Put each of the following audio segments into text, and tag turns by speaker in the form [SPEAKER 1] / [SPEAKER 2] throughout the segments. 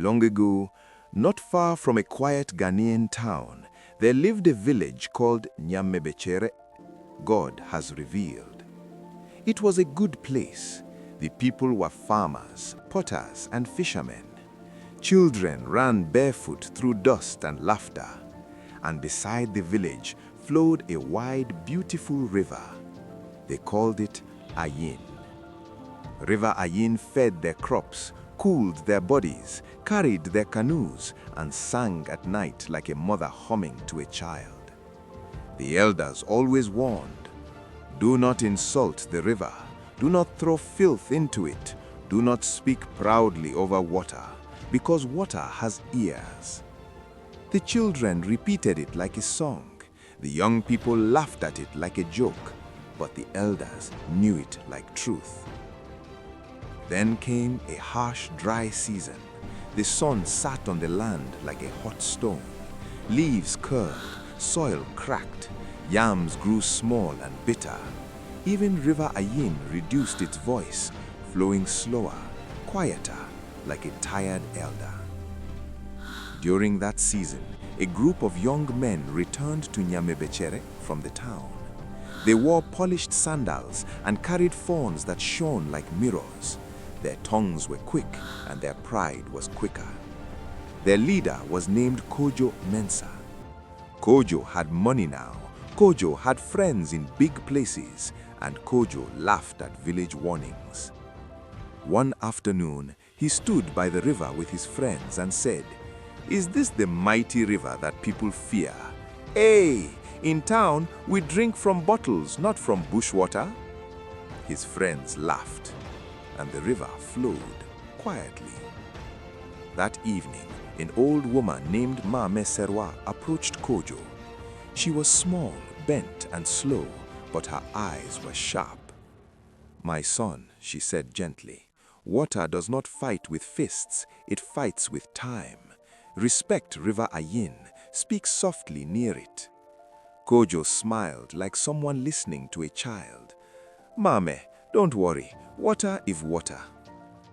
[SPEAKER 1] Long ago, not far from a quiet Ghanaian town, there lived a village called Nyamebechere. God has revealed. It was a good place. The people were farmers, potters, and fishermen. Children ran barefoot through dust and laughter. And beside the village flowed a wide, beautiful river. They called it Agyin. River Agyin fed their crops, cooled their bodies, carried their canoes, and sang at night like a mother humming to a child. The elders always warned, "Do not insult the river. Do not throw filth into it. Do not speak proudly over water, because water has ears." The children repeated it like a song. The young people laughed at it like a joke, but the elders knew it like truth. Then came a harsh, dry season. The sun sat on the land like a hot stone. Leaves curled, soil cracked, yams grew small and bitter. Even River Agyin reduced its voice, flowing slower, quieter, like a tired elder. During that season, a group of young men returned to Nyamebechere from the town. They wore polished sandals and carried fawns that shone like mirrors. Their tongues were quick and their pride was quicker. Their leader was named Kojo Mensa. Kojo had money now. Kojo had friends in big places, and Kojo laughed at village warnings. One afternoon, he stood by the river with his friends and said, "Is this the mighty river that people fear? Hey, in town, we drink from bottles, not from bush water." His friends laughed, and the river flowed quietly. That evening, an old woman named Mame Serwa approached Kojo. She was small, bent, and slow, but her eyes were sharp. "My son," she said gently, "water does not fight with fists, it fights with time. Respect River Agyin, speak softly near it." Kojo smiled like someone listening to a child. "Mame, don't worry, water is water."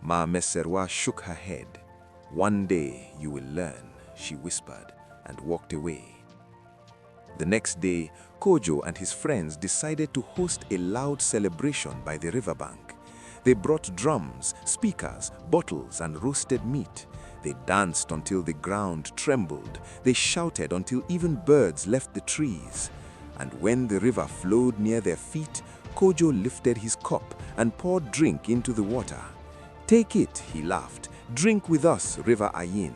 [SPEAKER 1] Mame Serwa shook her head. "One day you will learn," she whispered, and walked away. The next day, Kojo and his friends decided to host a loud celebration by the riverbank. They brought drums, speakers, bottles, and roasted meat. They danced until the ground trembled. They shouted until even birds left the trees. And when the river flowed near their feet, Kojo lifted his cup and poured drink into the water. "Take it," he laughed. "Drink with us, River Agyin."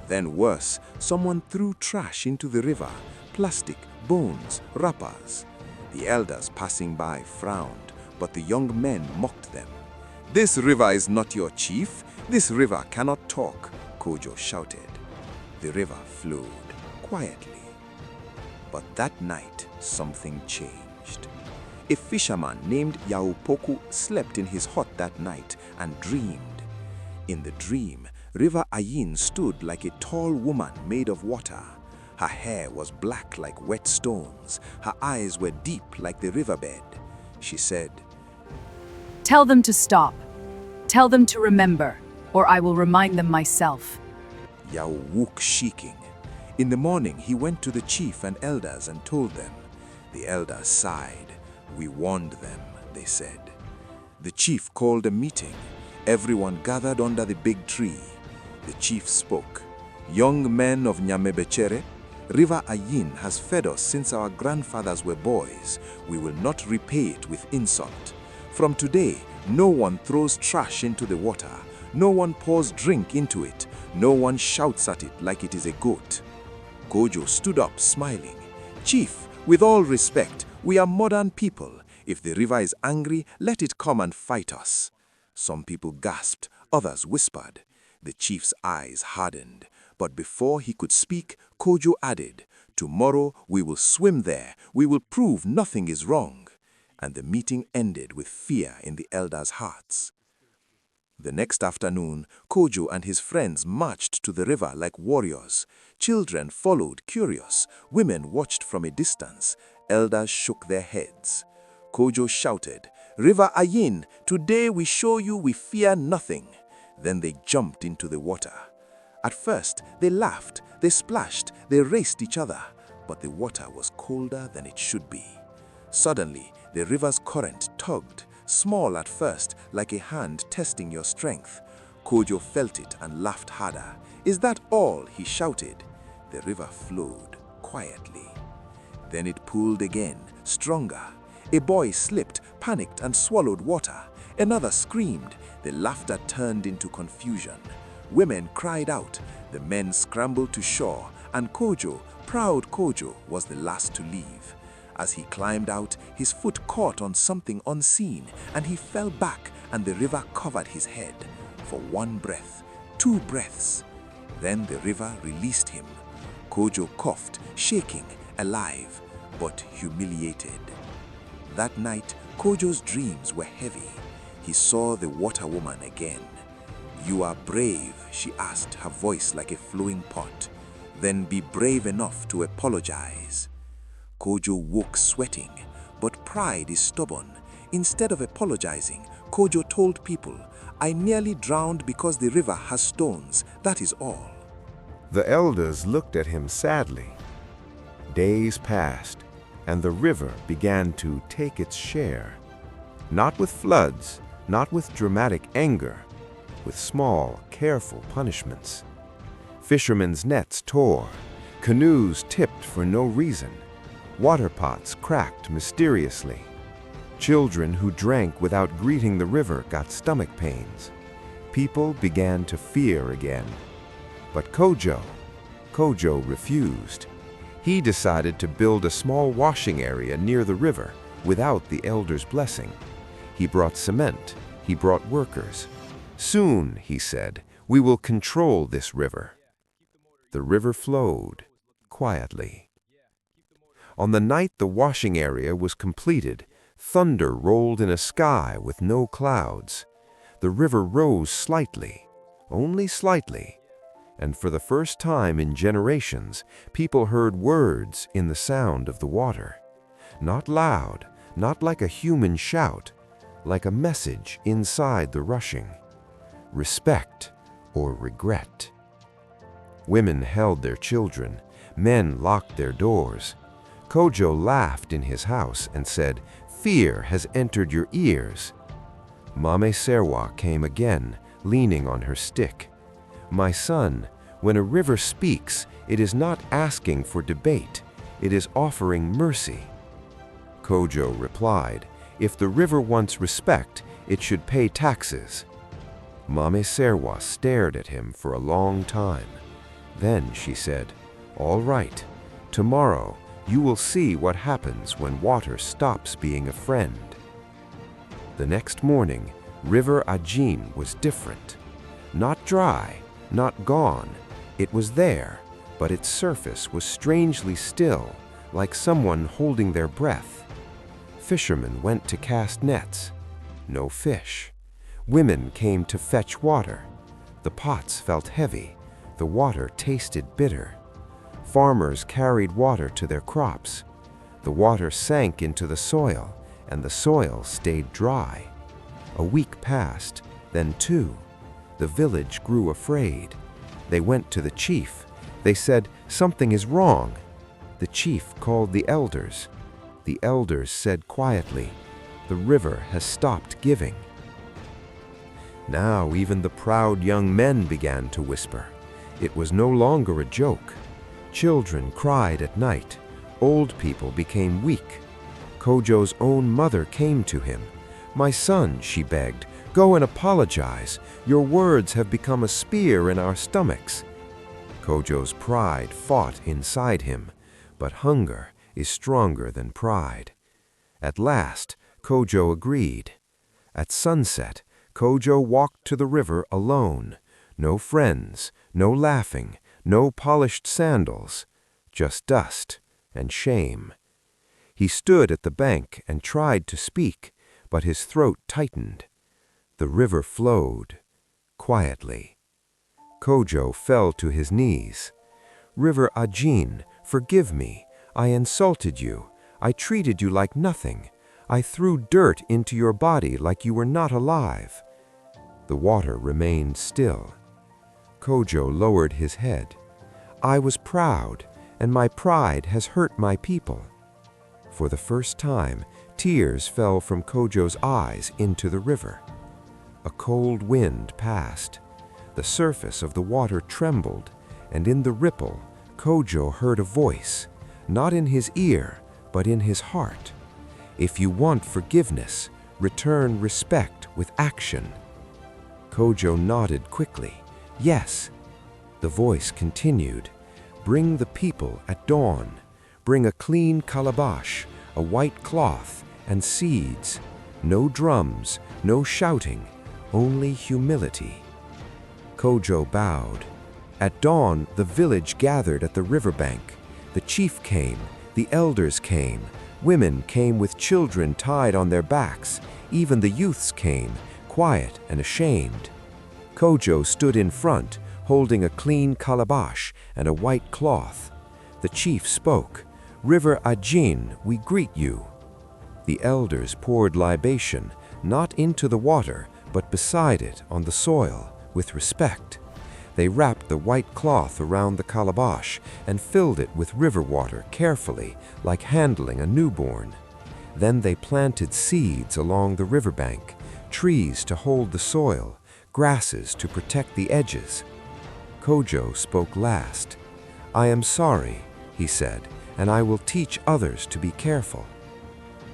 [SPEAKER 1] Then worse, someone threw trash into the river. Plastic, bones, wrappers. The elders passing by frowned, but the young men mocked them. "This river is not your chief. This river cannot talk," Kojo shouted. The river flowed quietly. But that night, something changed. A fisherman named Yaopoku slept in his hut that night and dreamed. In the dream, River Agyin stood like a tall woman made of water. Her hair was black like wet stones. Her eyes were deep like the riverbed. She said,
[SPEAKER 2] "Tell them to stop. Tell them to remember, or I will remind them myself."
[SPEAKER 1] Yao woke shaking. In the morning, he went to the chief and elders and told them. The elders sighed. "We warned them," they said. The chief called a meeting. Everyone gathered under the big tree. The chief spoke. "Young men of Nyamebechere, River Agyin has fed us since our grandfathers were boys. We will not repay it with insult. From today, no one throws trash into the water. No one pours drink into it. No one shouts at it like it is a goat." Kojo stood up, smiling. "Chief, with all respect, we are modern people. If the river is angry, let it come and fight us." Some people gasped, others whispered. The chief's eyes hardened. But before he could speak, Kojo added, "Tomorrow we will swim there. We will prove nothing is wrong." And the meeting ended with fear in the elders' hearts. The next afternoon, Kojo and his friends marched to the river like warriors. Children followed, curious. Women watched from a distance. Elders shook their heads. Kojo shouted, "River Agyin, today we show you we fear nothing." Then they jumped into the water. At first, they laughed, they splashed, they raced each other, but the water was colder than it should be. Suddenly, the river's current tugged, small at first, like a hand testing your strength. Kojo felt it and laughed harder. "Is that all?" he shouted. The river flowed quietly. Then it pulled again, stronger. A boy slipped, panicked, and swallowed water. Another screamed. The laughter turned into confusion. Women cried out. The men scrambled to shore, and Kojo, proud Kojo, was the last to leave. As he climbed out, his foot caught on something unseen, and he fell back, and the river covered his head. For one breath, 2 breaths. Then the river released him. Kojo coughed, shaking, alive, but humiliated. That night, Kojo's dreams were heavy. He saw the water woman again. "You are brave," she asked, her voice like a flowing pot. "Then be brave enough to apologize." Kojo woke sweating, but pride is stubborn. Instead of apologizing, Kojo told people, "I nearly drowned because the river has stones, that is all."
[SPEAKER 3] The elders looked at him sadly. Days passed, and the river began to take its share. Not with floods, not with dramatic anger, with small, careful punishments. Fishermen's nets tore, canoes tipped for no reason, water pots cracked mysteriously. Children who drank without greeting the river got stomach pains. People began to fear again. But Kojo refused. He decided to build a small washing area near the river without the elders' blessing. He brought cement, he brought workers. "Soon," he said, "we will control this river." The river flowed quietly. On the night the washing area was completed, thunder rolled in a sky with no clouds. The river rose slightly, only slightly, and for the first time in generations, people heard words in the sound of the water. Not loud, not like a human shout, like a message inside the rushing. Respect or regret. Women held their children, men locked their doors. Kojo laughed in his house and said, "Fear has entered your ears." Mame Serwa came again, leaning on her stick. "My son, when a river speaks, it is not asking for debate, it is offering mercy." Kojo replied, "If the river wants respect, it should pay taxes." Mame Serwa stared at him for a long time. Then she said, "All right, tomorrow you will see what happens when water stops being a friend." The next morning, River Agyin was different. Not dry, not gone. It was there, but its surface was strangely still, like someone holding their breath. Fishermen went to cast nets. No fish. Women came to fetch water. The pots felt heavy. The water tasted bitter. Farmers carried water to their crops. The water sank into the soil, and the soil stayed dry. A week passed, then 2. The village grew afraid. They went to the chief. They said, "Something is wrong." The chief called the elders. The elders said quietly, "The river has stopped giving." Now even the proud young men began to whisper. It was no longer a joke. Children cried at night. Old people became weak. Kojo's own mother came to him. "My son," she begged, "go and apologize. Your words have become a spear in our stomachs." Kojo's pride fought inside him, but hunger is stronger than pride. At last, Kojo agreed. At sunset, Kojo walked to the river alone. No friends, no laughing, no polished sandals, just dust and shame. He stood at the bank and tried to speak, but his throat tightened. The river flowed quietly. Kojo fell to his knees. "River Agyin, forgive me. I insulted you. I treated you like nothing. I threw dirt into your body like you were not alive." The water remained still. Kojo lowered his head. "I was proud, and my pride has hurt my people." For the first time, tears fell from Kojo's eyes into the river. A cold wind passed. The surface of the water trembled, and in the ripple, Kojo heard a voice, not in his ear, but in his heart. "If you want forgiveness, return respect with action." Kojo nodded quickly. "Yes." The voice continued. "Bring the people at dawn. Bring a clean calabash, a white cloth, and seeds. No drums, no shouting, only humility." Kojo bowed. At dawn, the village gathered at the riverbank. The chief came, the elders came, women came with children tied on their backs, even the youths came, quiet and ashamed. Kojo stood in front, holding a clean calabash and a white cloth. The chief spoke. "River Agyin, we greet you." The elders poured libation, not into the water, but beside it on the soil, with respect. They wrapped the white cloth around the calabash and filled it with river water carefully, like handling a newborn. Then they planted seeds along the riverbank, trees to hold the soil, grasses to protect the edges. Kojo spoke last. "I am sorry," he said, "and I will teach others to be careful."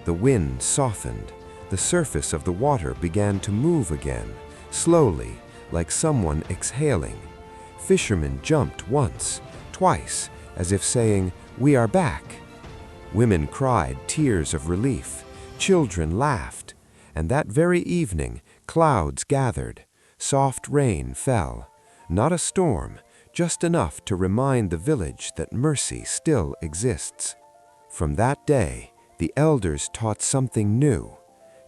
[SPEAKER 3] The wind softened. The surface of the water began to move again, slowly, like someone exhaling. Fishermen jumped once, twice, as if saying, "We are back." Women cried tears of relief. Children laughed. And that very evening, clouds gathered. Soft rain fell. Not a storm, just enough to remind the village that mercy still exists. From that day, the elders taught something new.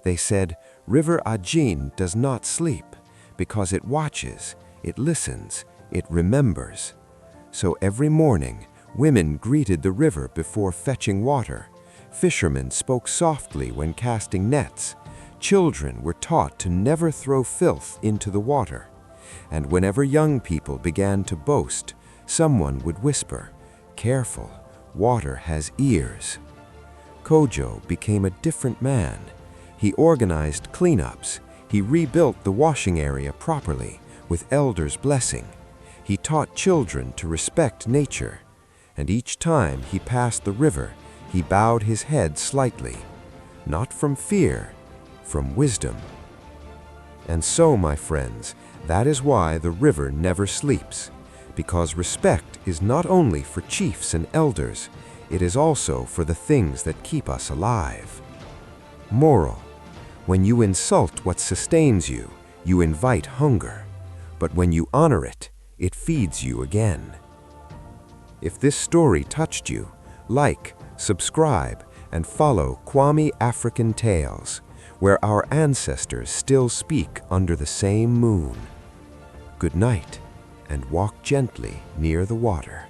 [SPEAKER 3] They said, "River Agyin does not sleep, because it watches, it listens, it remembers." So every morning, women greeted the river before fetching water. Fishermen spoke softly when casting nets. Children were taught to never throw filth into the water. And whenever young people began to boast, someone would whisper, "Careful, water has ears." Kojo became a different man. He organized cleanups. He rebuilt the washing area properly, with elders' blessing. He taught children to respect nature. And each time he passed the river, he bowed his head slightly, not from fear, from wisdom. And so, my friends, that is why the river never sleeps, because respect is not only for chiefs and elders, it is also for the things that keep us alive. Moral: when you insult what sustains you, you invite hunger, but when you honor it, it feeds you again. If this story touched you, like, subscribe, and follow Quami African Tales, where our ancestors still speak under the same moon. Good night, and walk gently near the water.